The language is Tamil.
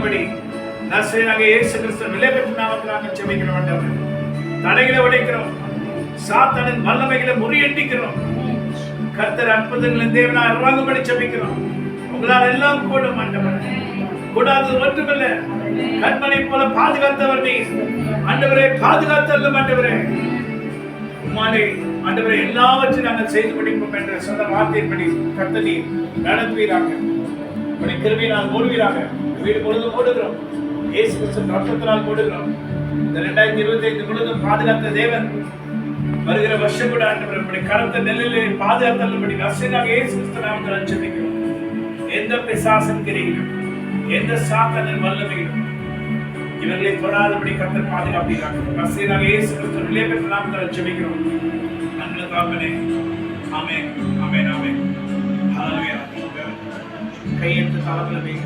தொடாதபடி நசரேயனாக இயேசு கிறிஸ்து விலை பெற்ற நாமத்தில் நாங்கள் ஜெபிக்கிறோம் ஆண்டவரே. தடைகளை உடைக்கிறோம், சாத்தானின் வல்லமைகளை முறியடிக்கிறோம். கர்த்தர் அற்புதங்களின் தேவனாய் இறங்கும்படி ஜெபிக்கிறோம். உங்களால் எல்லாம் கூடும் ஆண்டவரே. கூடாதது ஒன்றுமில்லை. கண்மணி போல பாதுகாத்தவர் நீர் ஆண்டவரே. பாதுகாத்தல்லும் ஆண்டவரே. உம்மாலே ஆண்டவரே எல்லாவற்றையும் நாங்கள் செய்து முடிப்போம் என்ற சொந்த வார்த்தையின்படி கர்த்தர் நீர் நடத்துவீராக. உம்முடைய கிருபையினால் மூடுவீராக. வீடு முழுதும் மூடுகிறோம். இயேசு கிறிஸ்துவின் ரத்தத்தினால் மூடுகிறோம். இந்த 2025 முழுதும் பாதுகாத்த தேவன் வருகிற வருஷம் கூட ஆண்டவரே உம்முடைய கரத்தை நெல்லிலே பாதுகாத்தல்லும்படி நசரேயனாக இயேசு கிறிஸ்து நாமத்தில் ஜெபிக்கிறோம். எந்த பிசாசின் கிரியையிலும் எந்த சாத்தானின் வல்லமையிலும் இவர்களை தொடாதபடி கர்த்தர் பாதுகாப்பீராக. நசரேயனாக இயேசு கிறிஸ்து விலை பெற்ற நாமத்தில் ஜெபிக்கிறோம். நல்ல தகப்பனே. ஆமென், ஆமென், ஆமென். ஹல்லேலூயா. கையெழுத்து தாளங்களை வைங்க.